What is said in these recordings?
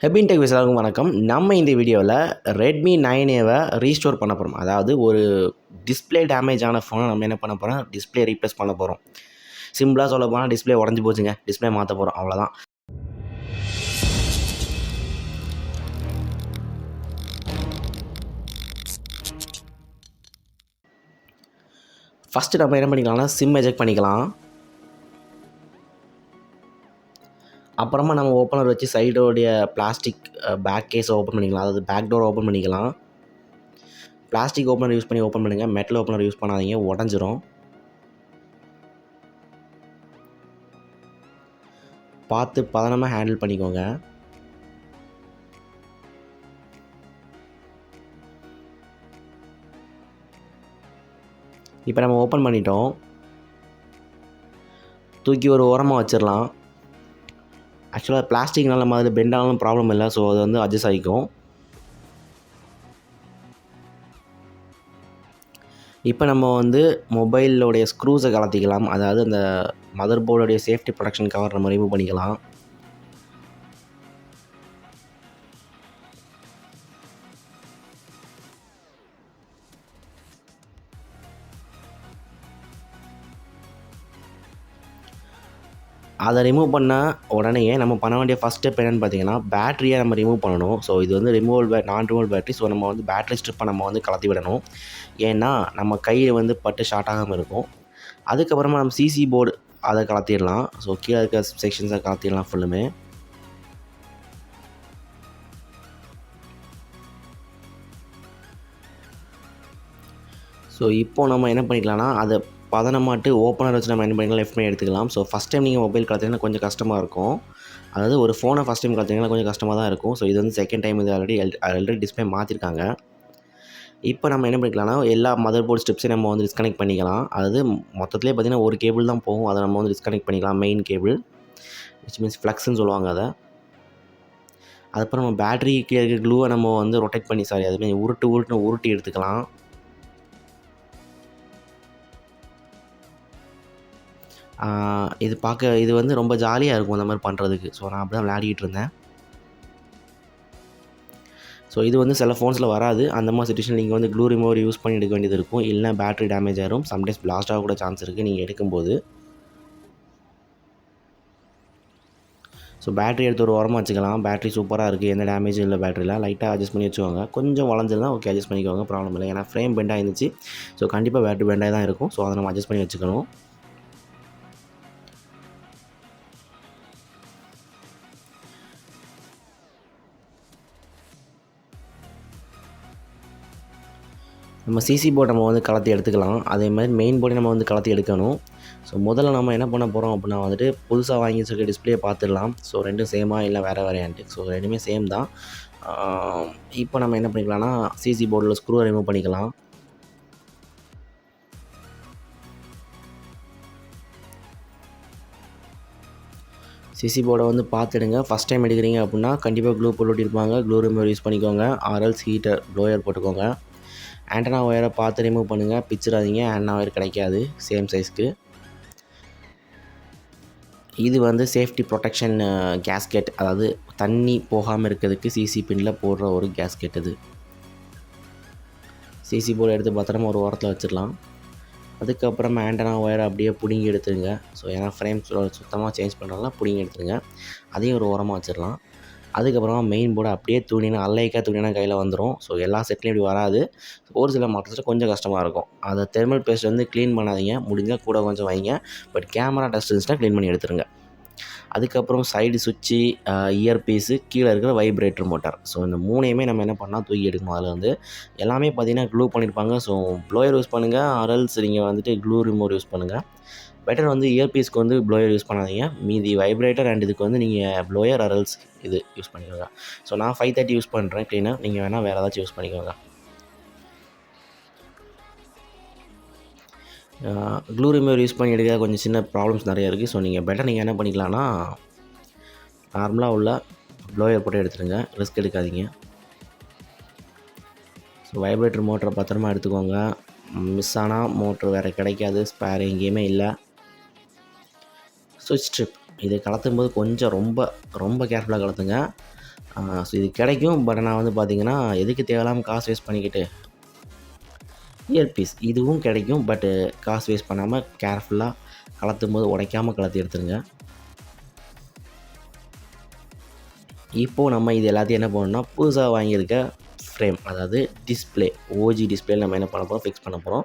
ஹெபின் tech எல்லாருக்கும் வணக்கம். நம்ம இந்த வீடியோவில் ரெட்மி 9ஏவை ரீஸ்டோர் பண்ண போகிறோம். அதாவது ஒரு டிஸ்பிளே டேமேஜ் ஆன ஃபோனை நம்ம என்ன பண்ண போகிறோம், டிஸ்பிளே ரீப்ளேஸ் பண்ண போகிறோம். சிம்பிளாக சொல்ல போனால் டிஸ்பிளே உடஞ்சி போச்சுங்க, டிஸ்பிளே மாற்ற போகிறோம், அவ்வளோதான். ஃபஸ்ட்டு நம்ம என்ன பண்ணிக்கலாம்னா சிம் எஜெக்ட் பண்ணிக்கலாம். அப்புறமா நம்ம ஓப்பனர் வச்சு சைடோடைய பிளாஸ்டிக் பேக் கேஸை ஓப்பன் பண்ணிக்கலாம். அதாவது பேக் டோர் ஓப்பன் பண்ணிக்கலாம். பிளாஸ்டிக் ஓப்பனர் யூஸ் பண்ணி ஓப்பன் பண்ணுங்கள், மெட்டல் ஓப்பனர் யூஸ் பண்ணாதீங்க, உடஞ்சிரும். பார்த்து பதனமாக ஹேண்டில் பண்ணிக்கோங்க. இப்போ நம்ம ஓப்பன் பண்ணிட்டோம். தூக்கி ஒரு ஓரமாக வச்சிடலாம். ஆக்சுவலாக பிளாஸ்டிக்னால நம்ம அதில் பெண்ட் ஆனாலும் ப்ராப்ளம் இல்லை, ஸோ அது வந்து அட்ஜஸ்ட் ஆகிக்கும். இப்போ நம்ம வந்து மொபைலோடைய ஸ்க்ரூஸை கலத்திக்கலாம். அதாவது அந்த மதர் போர்டோடைய சேஃப்டி ப்ரொடெக்ஷன் கவர் நம்ம ரிமூவ் பண்ணிக்கலாம். அதை ரிமூவ் பண்ண உடனே நம்ம பண்ண வேண்டிய ஃபஸ்ட் ஸ்டெப் என்னென்னு பார்த்தீங்கன்னா, பேட்டரியை நம்ம ரிமூவ் பண்ணணும். ஸோ இது வந்து நான் ரிமூவல் பேட்டரி. ஸோ நம்ம வந்து பேட்டரி ஸ்ட்ரிப்பை நம்ம வந்து கலத்தி விடணும். ஏன்னா நம்ம கையில் வந்து பட்டு ஷார்ட் ஆகாமல் இருக்கும். அதுக்கப்புறமா நம்ம சிசி போர்டு அதை கலத்திடலாம். ஸோ கீழே இருக்க செக்ஷன்ஸை கலத்திடலாம் ஃபுல்லுமே. ஸோ இப்போது நம்ம என்ன பண்ணிக்கலாம்னா, அதை பதனமாட்டு ஓப்பனர் வச்சு நம்ம என்ன பண்ணிக்கலாம், லெஃப்ட் பண்ணி எடுத்துக்கலாம். ஸோ ஃபஸ்ட் டைம் நீங்கள் மொபைல் கலத்திங்கன்னா கொஞ்சம் கஷ்டமாக இருக்கும். அதாவது ஒரு ஃபோனை ஃபஸ்ட் டைம் கலத்திங்கன்னா கொஞ்சம் கஷ்டமாக தான் இருக்கும். ஸோ இது வந்து செகண்ட் டைம், இது ஆல்ரெடி டிஸ்பிளே மாற்றிருக்காங்க. இப்போ நம்ம என்ன பண்ணிக்கலாம்னா, எல்லா மதர் போர்ட் ஸ்ட்ரிப்ஸையும் நம்ம வந்து டிஸ்கனெக்ட் பண்ணிக்கலாம். அதாவது மொத்தத்திலே பார்த்திங்கன்னா ஒரு கேபிள் தான் போகும், அதை நம்ம வந்து டிஸ்கனெக்ட் பண்ணிக்கலாம். மெயின் கேபிள் விச் மீன்ஸ் ஃப்ளக்ஸ்ன்னு சொல்லுவாங்க அதை. அதுக்கப்புறம் நம்ம பேட்டரி கீழே இருக்க க்ளூவை நம்ம வந்து ரொட்டேட் பண்ணி அதுமாதிரி உருட்டி எடுத்துக்கலாம். இது வந்து ரொம்ப ஜாலியாக இருக்கும் அந்த மாதிரி பண்ணுறதுக்கு. ஸோ நான் அப்படி தான் விளையாடிக்கிட்டு இருந்தேன். ஸோ இது வந்து சில ஃபோன்ஸில் வராது. அந்த மாதிரி சிச்சுவேஷன் நீங்கள் வந்து க்ளூ ரிமூவர் யூஸ் பண்ணி எடுக்க வேண்டியது இருக்கும். இல்லைனா பேட்டரி டேமேஜ் ஆகிரும், சம்டைம்ஸ் பிளாஸ்ட் ஆக கூட சான்ஸ் இருக்குது நீங்கள் எடுக்கும்போது. ஸோ பேட்டரி எடுத்து ஒரு ஓரமாக வச்சுக்கலாம். பேட்டரி சூப்பராக இருக்குது, எந்த டேமேஜும் இல்லை. பேட்டரியில் லைட்டாக அட்ஜஸ்ட் பண்ணி வச்சுக்கோங்க. கொஞ்சம் வளைஞ்சிருந்தா ஓகே, அட்ஜஸ்ட் பண்ணிக்கோங்க, ப்ராப்ளம் இல்லை. ஏன்னா ஃப்ரேம் பெண்ட் ஆகிருந்துச்சு. ஸோ கண்டிப்பாக பேட்டரி பெண்டாக தான் இருக்கும். ஸோ அதை நம்ம அட்ஜஸ்ட் பண்ணி வச்சுக்கணும். நம்ம சிசி போர்டு நம்ம வந்து கலத்தி எடுத்துக்கலாம். அதே மாதிரி மெயின் போர்டை நம்ம வந்து கலத்தி எடுக்கணும். ஸோ முதல்ல நம்ம என்ன பண்ண போகிறோம் அப்படின்னா வந்துட்டு, புதுசாக வாங்கி வச்சுருக்க டிஸ்பிளே பார்த்துடலாம். ஸோ ரெண்டும் சேமா இல்லை வேறு வேறையான்ட்டு. ஸோ ரெண்டுமே சேம் தான். இப்போ நம்ம என்ன பண்ணிக்கலாம்னா, சிசி போர்டில் ஸ்க்ரூ ரிமூவ் பண்ணிக்கலாம். சிசி போர்டை வந்து பார்த்துடுங்க. ஃபஸ்ட் டைம் எடுக்கிறீங்க அப்படின்னா கண்டிப்பாக க்ளூ போட்டு ஒட்டியிருப்பாங்க. க்ளூ ரிமூவர் யூஸ் பண்ணிக்கோங்க. ஆர்எல்ஸ் ஹீட்டர் ப்ளோயர் போட்டுக்கோங்க. ஆண்டனா ஒயரை பார்த்து ரிமூவ் பண்ணுங்கள், பிச்சிடாதீங்க. ஆண்டனா ஒயர் கிடைக்காது சேம் சைஸ்க்கு. இது வந்து சேஃப்டி ப்ரொடெக்ஷன் கேஸ்கெட், அதாவது தண்ணி போகாமல் இருக்கிறதுக்கு சிசி பின்னில் போடுற ஒரு கேஸ்கெட். இது சிசி போர்டு எடுத்து பத்திரமா ஒரு ஓரத்தில் வச்சிடலாம். அதுக்கப்புறமா ஆண்டனா ஒயரை அப்படியே பிடுங்கி எடுத்துருங்க. ஸோ ஏன்னா ஃப்ரேம் சுத்தமாக சேஞ்ச் பண்ணுறதுலாம் பிடுங்கி எடுத்துருங்க. அதையும் ஒரு ஓரமாக வச்சிடலாம். அதுக்கப்புறமா மெயின் போர்டு அப்படியே அல்லைக்கா துணினா கையில் வந்துடும். ஸோ எல்லா செட்லேயும் இப்படி வராது. ஒரு சில மாற்றத்தில் கொஞ்சம் கஷ்டமாக இருக்கும். அதை தெர்மல் பேஸ்ட் வந்து க்ளீன் பண்ணாதீங்க, முடிஞ்சால் கூட கொஞ்சம் வைங்க. பட் கேமரா டஸ்ட் இருந்துச்சுன்னா க்ளீன் பண்ணி எடுத்துருங்க. அதுக்கப்புறம் சைடு சுவிட்சு, இயர்பீஸு, கீழே இருக்கிற வைப்ரேட்டர் மோட்டார். ஸோ இந்த மூணையுமே நம்ம என்ன பண்ணால் தூக்கி எடுக்கணும். அதில் வந்து எல்லாமே பார்த்திங்கன்னா க்ளூ பண்ணியிருப்பாங்க. ஸோ ப்ளோயர் யூஸ் பண்ணுங்கள், ஆர்எல்ஸ் நீங்கள் வந்துட்டு க்ளூ ரிமூவர் யூஸ் பண்ணுங்கள். பெட்டர் வந்து இயர்பீஸ்க்கு வந்து ப்ளோயர் யூஸ் பண்ணாதீங்க. மீதி வைப்ரேட்டர் அண்ட் இதுக்கு வந்து நீங்கள் ப்ளோயர் ஆர்எல்ஸ் இது யூஸ் பண்ணிக்கோங்க. ஸோ நான் 530 யூஸ் பண்ணுறேன் க்ளீனாக. நீங்கள் வேணால் வேறு ஏதாச்சும் யூஸ் பண்ணிக்கோங்க. க்ளூ ரிமூவர் யூஸ் பண்ணி எடுக்க கொஞ்சம் சின்ன ப்ராப்ளம்ஸ் நிறையா இருக்குது. ஸோ நீங்கள் என்ன பண்ணிக்கலாம்னா, நார்மலாக உள்ள ப்ளோயர் போட்டு எடுத்துருங்க, ரிஸ்க் எடுக்காதீங்க. ஸோ வைப்ரேட்டர் மோட்டரை பத்திரமா எடுத்துக்கோங்க. மிஸ் ஆனால் மோட்ரு வேறு கிடைக்காது, ஸ்பேர் எங்கேயுமே இல்லை. சுவிட்ச் ஸ்ட்ரிப் இது கலத்தும்போது கொஞ்சம் ரொம்ப ரொம்ப கேர்ஃபுல்லாக கலத்துங்க. ஸோ இது கிடைக்கும். பட் நான் வந்து பார்த்தீங்கன்னா, எதுக்கு தேவையில்லாம காசு வேஸ்ட் பண்ணிக்கிட்டு இயர்பீஸ் இதுவும் கிடைக்கும். பட்டு காசு வேஸ்ட் பண்ணாமல் கேர்ஃபுல்லாக கலத்தும்போது உடைக்காமல் கலத்தி எடுத்துருங்க. இப்போது நம்ம இது எல்லாத்தையும் என்ன பண்ணணும்னா, புதுசாக வாங்கியிருக்க ஃப்ரேம், அதாவது டிஸ்பிளே, ஓஜி டிஸ்பிளே நம்ம என்ன பண்ண போகிறோம், ஃபிக்ஸ் பண்ண போகிறோம்.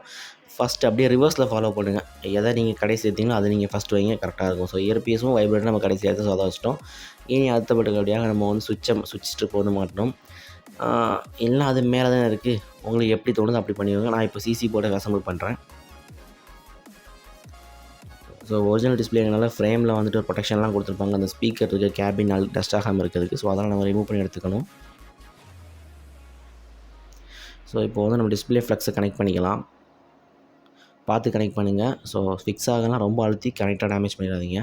ஃபஸ்ட்டு அப்படியே ரிவர்ஸில் ஃபாலோ பண்ணுங்கள். எதை நீங்கள் கடைசி எடுத்தீங்களோ அதை நீங்கள் ஃபஸ்ட்டு வைங்க, கரெக்டாக இருக்கும். ஸோ இயர்பீஸும் வைப்ரேட்டரும் நம்ம கடைசி எடுத்து அதை வச்சிட்டோம். இனி அடுத்தபடியாக நம்ம வந்து சுவிட்ச் ஸ்ட்ரிப் வந்து மாட்டணும். இல்லைனா அது மேலே தானே இருக்குது, உங்களுக்கு எப்படி தோணுதோ அப்படி பண்ணிடுங்க. நான் இப்போ சிசி போர்டை அசெம்பிள் பண்ணுறேன். ஸோ ஒரிஜினல் டிஸ்பிளேனால ஃப்ரேமில் வந்துட்டு ப்ரொடெக்ஷன்லாம் கொடுத்துருப்பாங்க. அந்த ஸ்பீக்கர் இருக்குது, கேபின் டஸ்ட் ஆகாமல் இருக்கிறதுக்கு. ஸோ அதெல்லாம் நம்ம ரிமூவ் பண்ணி எடுத்துக்கணும். ஸோ இப்போ வந்து நம்ம டிஸ்பிளே ஃப்ளக்ஸை கனெக்ட் பண்ணிக்கலாம். பார்த்து கனெக்ட் பண்ணுங்கள். ஸோ ஃபிக்ஸ் ஆகலாம், ரொம்ப அழுத்தி கனெக்டாக டேமேஜ் பண்ணிடாதீங்க.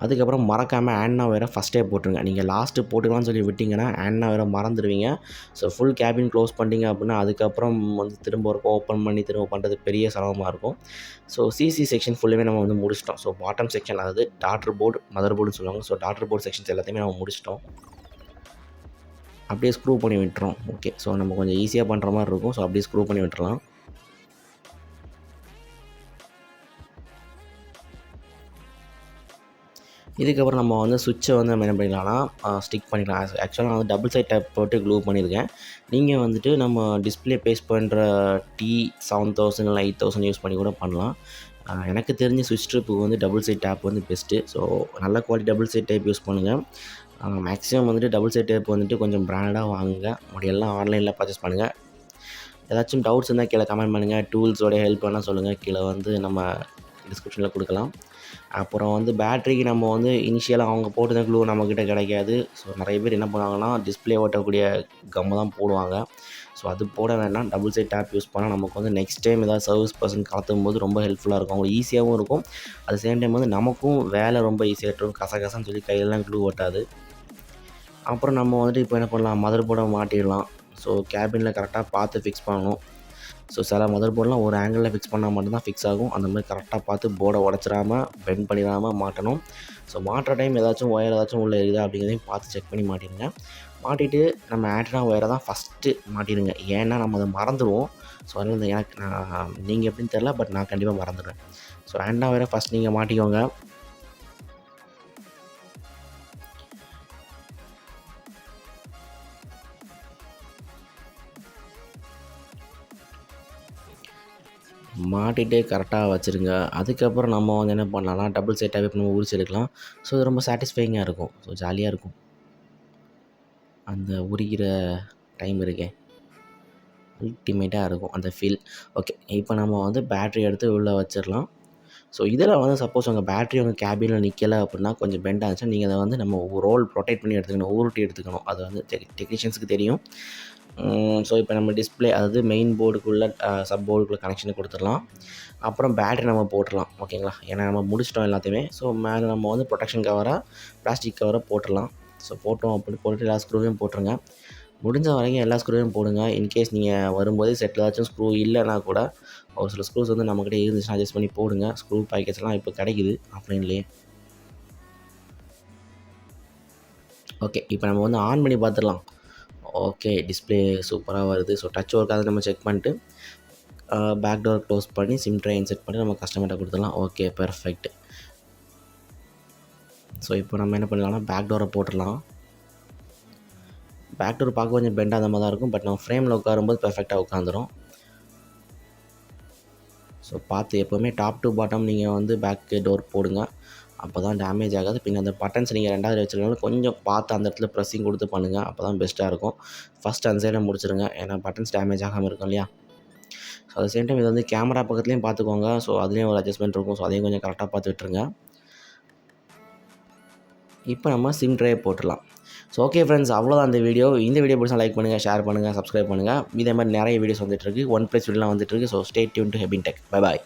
அதுக்கப்புறம் மறக்காமல் ஆண்டனா ஒயரை ஃபஸ்ட்டே போட்டுருங்க. நீங்கள் லாஸ்ட்டு போட்டுக்கலாம்னு சொல்லி விட்டிங்கன்னா ஆண்டனா ஒயரை மறந்துடுவீங்க. ஸோ ஃபுல் கேபின் க்ளோஸ் பண்ணிட்டீங்க அப்படின்னா அதுக்கப்புறம் வந்து திரும்ப ஒரு ஓப்பன் பண்ணி திரும்ப பண்ணுறது பெரிய சிரமமாக இருக்கும். ஸோ சிசி செக்ஷன் ஃபுல்லுமே நம்ம வந்து முடிச்சிட்டோம். ஸோ பாட்டம் செக்ஷன், அதாவது டாட்டர் போர்டு, மதர் போர்டுன்னு சொல்லுவாங்க. ஸோ டாட்டர் போர்டு செக்ஷன்ஸ் எல்லாத்தையுமே நம்ம முடிச்சிட்டோம். அப்படியே ஸ்க்ரூ பண்ணி விட்டுறோம். ஓகே, ஸோ நம்ம கொஞ்சம் ஈஸியாக பண்ணுற மாதிரி இருக்கும். ஸோ அப்படியே ஸ்க்ரூ பண்ணி விட்டுறலாம். இதுக்கப்புறம் நம்ம வந்து சுவிட்சை வந்து நம்ம என்ன பண்ணிக்கலாம்னா ஸ்டிக் பண்ணிக்கலாம். ஆக்சுவலாக நான் வந்து டபுள் சைட் டேப் போட்டு க்ளூ பண்ணியிருக்கேன். நீங்கள் வந்துட்டு நம்ம டிஸ்பிளே பேஸ்ட் பண்ணுற T7000 இல்லை 8000 யூஸ் பண்ணி கூட பண்ணலாம். எனக்கு தெரிஞ்ச சுவிட்ச் ஸ்ட்ரிப்புக்கு வந்து டபுள் சைட் டேப் வந்து பெஸ்ட்டு. ஸோ நல்ல quality double side tape use பண்ணுங்கள். மேக்ஸிமம் வந்துட்டு டபுள் சைட் டேப் வந்துட்டு கொஞ்சம் பிராண்டடாக வாங்குங்க. முடியெல்லாம் ஆன்லைனில் பர்ச்சேஸ் பண்ணுங்கள். ஏதாச்சும் டவுட்ஸ் இருந்தால் கீழே கமெண்ட் பண்ணுங்கள். டூல்ஸோடைய ஹெல்ப் வேணால் சொல்லுங்கள், கீழே வந்து நம்ம டிஸ்கிரிப்ஷனில் கொடுக்கலாம். அப்புறம் வந்து பேட்டரிக்கு நம்ம வந்து இனிஷியலாக அவங்க போட்டுருந்த க்ளூ நம்மக்கிட்ட கிடைக்காது. ஸோ நிறைய பேர் என்ன பண்ணுவாங்கன்னா, டிஸ்பிளே ஓட்டக்கூடிய கம்மை தான் போடுவாங்க. ஸோ அது போட வேண்டாம். டபுள் சைட் டேப் யூஸ் பண்ணால் நமக்கு வந்து நெக்ஸ்ட் டைம் ஏதாவது சர்வீஸ் பர்சன் கலத்தும் போது ரொம்ப ஹெல்ப்ஃபுல்லாக இருக்கும். அவங்களுக்கு ஈஸியாகவும் இருக்கும். அட் சேம் டைம் வந்து நமக்கும் வேலை ரொம்ப ஈஸியாக இருக்கும். கசகசன்னு சொல்லி கையிலலாம் க்ளூ ஓட்டாது. அப்புறம் நம்ம வந்துட்டு இப்போ என்ன பண்ணலாம், மதர் போர்டை மாட்டிடலாம். ஸோ கேபினில் கரெக்டாக பார்த்து ஃபிக்ஸ் பண்ணணும். ஸோ சில மதர் போர்டெலாம் ஒரு ஆங்கிளில் ஃபிக்ஸ் பண்ணால் மட்டும்தான் ஃபிக்ஸ் ஆகும். அந்த மாதிரி கரெக்டாக பார்த்து போர்டை உடச்சிடாமல் பெண்ட் பண்ணிடாமல் மாட்டணும். ஸோ மாட்டுற டைம் ஏதாச்சும் ஒயர் ஏதாச்சும் உள்ளே இருக்குதா அப்படிங்கிறதையும் பார்த்து செக் பண்ணி மாட்டிடுங்க. மாட்டிட்டு நம்ம ஆண்டனா ஒயரை தான் ஃபஸ்ட்டு மாட்டிடுங்க. ஏன்னா நம்ம அதை மறந்துடுவோம். ஸோ அதனால் எனக்கு நீங்கள் எப்படின்னு தெரில, பட் நான் கண்டிப்பாக மறந்துடுவேன். ஸோ ஆண்டனா ஒயரை ஃபஸ்ட் நீங்கள் மாட்டிக்கோங்க. மாட்டிகிட்டே கரெக்டாக வச்சுருங்க. அதுக்கப்புறம் நம்ம வந்து என்ன பண்ணலாம்னா, டபுள் சைட் நம்ம உரிச்சு எடுக்கலாம். ஸோ இது ரொம்ப சாட்டிஸ்ஃபையிங்காக இருக்கும். ஸோ ஜாலியாக இருக்கும். அந்த உரிக்கிற டைம் இருக்கே, அல்டிமேட்டாக இருக்கும் அந்த ஃபீல். ஓகே, இப்போ நம்ம வந்து பேட்ரி எடுத்து உள்ளே வச்சிடலாம். ஸோ இதில் வந்து சப்போஸ் உங்கள் பேட்ரி உங்கள் கேபினில் நிற்கலை அப்படின்னா, கொஞ்சம் பெண்ட் ஆச்சுன்னா நீங்கள் அதை வந்து நம்ம ரோல் ரொட்டேட் பண்ணி எடுத்துக்கணும், உருட்டி எடுத்துக்கணும். அது வந்து டெக்னீஷியன்ஸுக்கு தெரியும். ஸோ இப்போ நம்ம டிஸ்பிளே, அதாவது மெயின் போர்டுக்குள்ளே சப் போர்டுக்குள்ளே கனெக்ஷனை கொடுத்துடலாம். அப்புறம் பேட்டரி நம்ம போட்டுடலாம். ஓகேங்களா, ஏன்னா நம்ம முடிச்சிட்டோம் எல்லாத்தையுமே. ஸோ மேலே நம்ம வந்து ப்ரொடெக்ஷன் கவராக பிளாஸ்டிக் கவரை போட்டுடலாம். ஸோ போட்டோம் அப்படி போட்டுட்டு எல்லா ஸ்க்ரூவையும் போட்டுருங்க. முடிஞ்ச வரைக்கும் எல்லா ஸ்க்ரூவையும் போடுங்க. இன்கேஸ் நீங்கள் வரும்போது செட்டில் ஏதாச்சும் ஸ்க்ரூ இல்லைனா கூட ஒரு சில ஸ்க்ரூஸ் வந்து நம்மக்கிட்ட இருந்துச்சுன்னா அட்ஜஸ்ட் பண்ணி போடுங்க. ஸ்க்ரூ பேக்கெட்ஸ்லாம் இப்போ கிடைக்குது ஆஃப்லைன்லேயே. ஓகே, இப்போ நம்ம வந்து ஆன் பண்ணி பார்த்துடலாம். ஓகே, டிஸ்பிளே சூப்பராக வருது. ஸோ டச் ஒர்க் அதை நம்ம செக் பண்ணிட்டு பேக் டோர் க்ளோஸ் பண்ணி சிம் ட்ரை இன்செர்ட் பண்ணி நம்ம கஸ்டமர்கிட்ட கொடுத்துடலாம். Okay, perfect. ஸோ இப்போ நம்ம என்ன பண்ணலாம்னா பேக் டோரை போட்டுடலாம். பேக் டோர் பார்க்க கொஞ்சம் பெண்ட் அந்த மாதிரி தான் இருக்கும். பட் நம்ம ஃப்ரேமில் உட்காரும்போது பெர்ஃபெக்டாக உட்காந்துரும். ஸோ பார்த்து எப்போவுமே டாப் டு பாட்டம் நீங்கள் வந்து பேக் டோர் போடுங்க. அப்போ தான் டேமேஜ் ஆகாது. பின்ன அந்த பட்டன்ஸ் நீங்கள் ரெண்டாவது வச்சுருந்தாலும் கொஞ்சம் பார்த்து அந்த இடத்துல ப்ரெஸ்ஸிங் கொடுத்து பண்ணுங்கள். அப்போ தான் பெஸ்ட்டாக இருக்கும். ஃபஸ்ட் அந்த சைடில் முடிச்சிருங்க, ஏன்னா பட்டன்ஸ் டேமேஜ் ஆகாமல் இருக்கும் இல்லையா. ஸோ அட் சேம் டைம் இது வந்து கேமரா பக்கத்துலேயும் பார்த்துக்கோங்க. ஸோ அதுலேயும் ஒரு அட்ஜஸ்ட்மெண்ட் இருக்கும். ஸோ அதையும் கொஞ்சம் கரெக்டாக பார்த்து விட்டுருங்க. இப்போ நம்ம சிம் ட்ரைவ் போட்டுடலாம். ஸோ ஓகே ஃப்ரெண்ட்ஸ், அவ்வளோதான் இந்த வீடியோ. இந்த வீடியோ பிடிச்சா லைக் பண்ணுங்கள், ஷேர் பண்ணுங்கள், சப்ஸ்கிரைப் பண்ணுங்கள். இதே மாதிரி நிறைய வீடியோஸ் வந்துட்டுருக்கு. ஒன் ப்ளஸ் வீடியோலாம் வந்துட்டுருக்கு. ஸோ ஸ்டே டியூன் டு ஹெபின் டெக். பை பாய்.